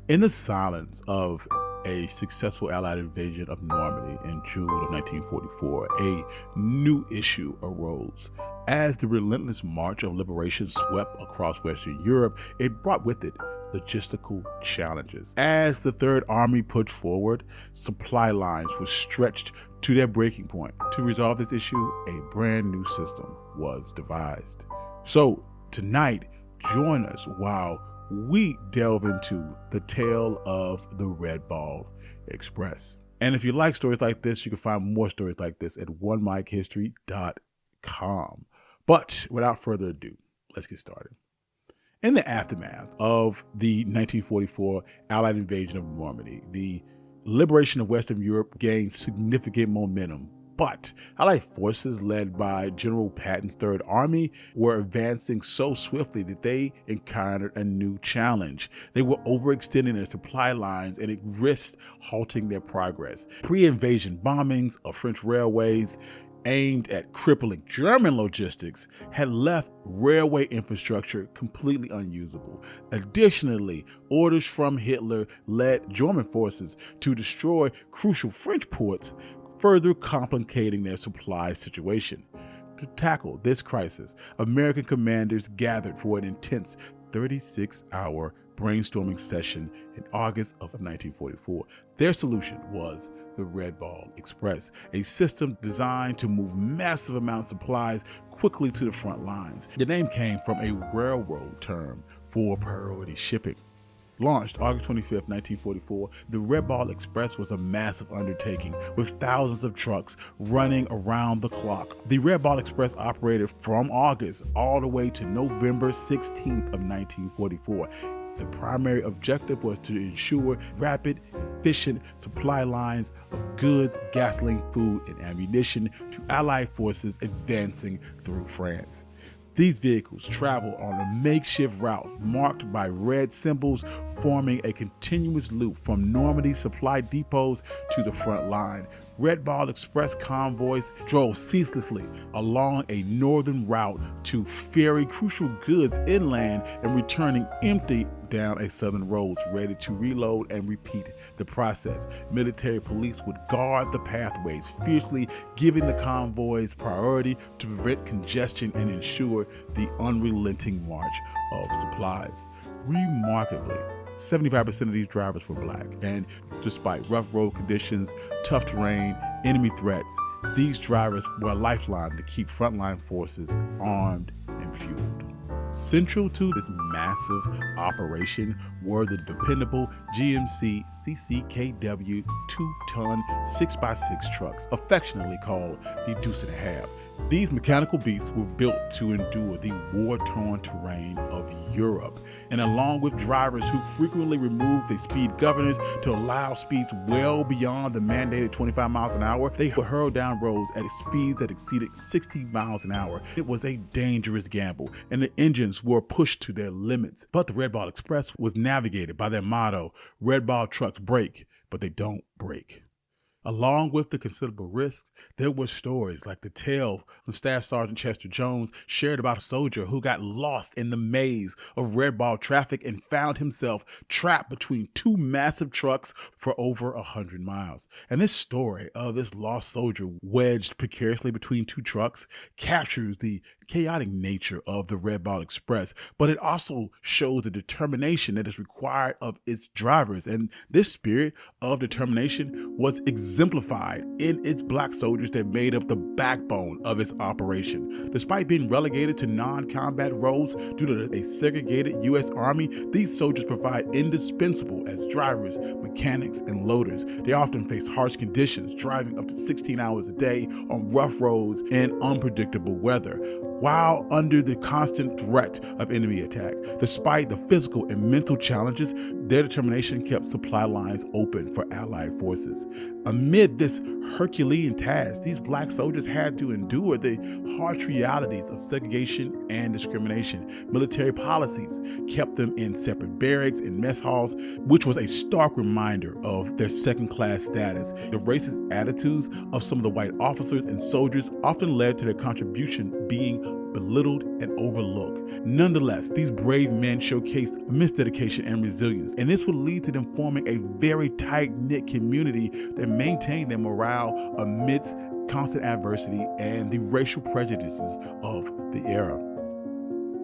In the silence of a successful Allied invasion of Normandy in June of 1944, a new issue arose. As the relentless march of liberation swept across Western Europe, it brought with it logistical challenges. As the Third Army pushed forward, supply lines were stretched to their breaking point. To resolve this issue, a brand new system was devised. So tonight, join us while we delve into the tale of the Red Ball Express. And if you like stories like this, you can find more stories like this at onemikehistory.com. But without further ado, let's get started. In the aftermath of the 1944 Allied invasion of Normandy, the liberation of Western Europe gained significant momentum. But Allied forces led by General Patton's Third Army were advancing so swiftly that they encountered a new challenge. They were overextending their supply lines and it risked halting their progress. Pre-invasion bombings of French railways aimed at crippling German logistics had left railway infrastructure completely unusable. Additionally, orders from Hitler led German forces to destroy crucial French ports, further complicating their supply situation. To tackle this crisis, American commanders gathered for an intense 36-hour brainstorming session in August of 1944. Their solution was the Red Ball Express, a system designed to move massive amounts of supplies quickly to the front lines. The name came from a railroad term for priority shipping. Launched August 25, 1944, the Red Ball Express was a massive undertaking with thousands of trucks running around the clock. The Red Ball Express operated from August all the way to November 16th of 1944. The primary objective was to ensure rapid, efficient supply lines of goods, gasoline, food, and ammunition to Allied forces advancing through France. These vehicles travel on a makeshift route marked by red symbols, forming a continuous loop from Normandy supply depots to the front line. Red Ball Express convoys drove ceaselessly along a northern route to ferry crucial goods inland and returning empty down a southern road, ready to reload and repeat the process. Military police would guard the pathways fiercely, giving the convoys priority to prevent congestion and ensure the unrelenting march of supplies. Remarkably, 75% of these drivers were black, and despite rough road conditions, tough terrain, enemy threats, these drivers were a lifeline to keep frontline forces armed and fueled. Central to this massive operation were the dependable GMC CCKW 2-ton 6x6 trucks, affectionately called the Deuce and a Half. These mechanical beasts were built to endure the war-torn terrain of Europe, and along with drivers who frequently removed the speed governors to allow speeds well beyond the mandated 25 miles an hour, they were hurled down roads at speeds that exceeded 60 miles an hour. It was a dangerous gamble, and the engines were pushed to their limits. But the Red Ball Express was navigated by their motto, Red Ball trucks break, but they don't break. Along with the considerable risks, there were stories like the tale from Staff Sergeant Chester Jones shared about a soldier who got lost in the maze of Red Ball traffic and found himself trapped between two massive trucks for over 100 miles. And this story of this lost soldier wedged precariously between two trucks captures the chaotic nature of the Red Ball Express, but it also shows the determination that is required of its drivers. And this spirit of determination was exemplified in its black soldiers that made up the backbone of its operation. Despite being relegated to non-combat roles due to a segregated U.S. Army, these soldiers provide indispensable as drivers, mechanics, and loaders. They often face harsh conditions, driving up to 16 hours a day on rough roads and unpredictable weather, while under the constant threat of enemy attack. Despite the physical and mental challenges, their determination kept supply lines open for Allied forces. Amid this Herculean task, these black soldiers had to endure the harsh realities of segregation and discrimination. Military policies kept them in separate barracks and mess halls, which was a stark reminder of their second-class status. The racist attitudes of some of the white officers and soldiers often led to their contribution being belittled, and overlooked. Nonetheless, these brave men showcased immense dedication and resilience, and this would lead to them forming a very tight-knit community that maintained their morale amidst constant adversity and the racial prejudices of the era.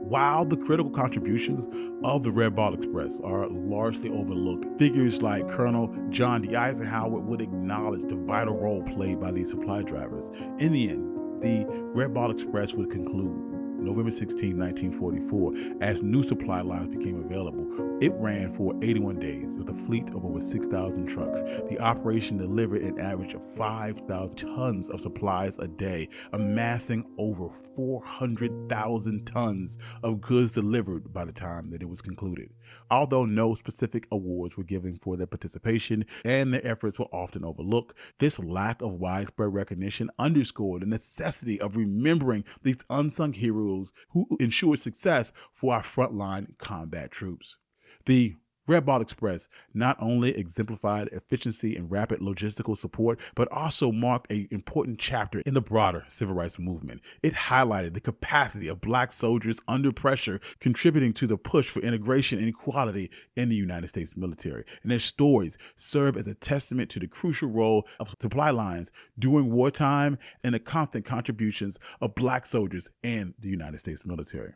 While the critical contributions of the Red Ball Express are largely overlooked, figures like Colonel John D. Eisenhower would acknowledge the vital role played by these supply drivers. In the end, the Red Ball Express would conclude November 16, 1944, as new supply lines became available. It ran for 81 days with a fleet of over 6,000 trucks. The operation delivered an average of 5,000 tons of supplies a day, amassing over 400,000 tons of goods delivered by the time that it was concluded. Although no specific awards were given for their participation and their efforts were often overlooked, this lack of widespread recognition underscored the necessity of remembering these unsung heroes who ensured success for our frontline combat troops. The Red Ball Express not only exemplified efficiency and rapid logistical support, but also marked an important chapter in the broader civil rights movement. It highlighted the capacity of Black soldiers under pressure, contributing to the push for integration and equality in the United States military. And their stories serve as a testament to the crucial role of supply lines during wartime and the constant contributions of Black soldiers in the United States military.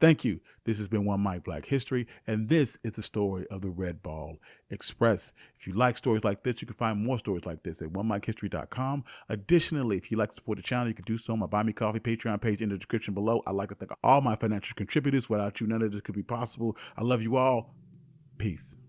Thank you. This has been One Mike Black History, and this is the story of the Red Ball Express. If you like stories like this, you can find more stories like this at onemikehistory.com. Additionally, if you'd like to support the channel, you can do so on my Buy Me Coffee Patreon page in the description below. I'd like to thank all my financial contributors. Without you, none of this could be possible. I love you all. Peace.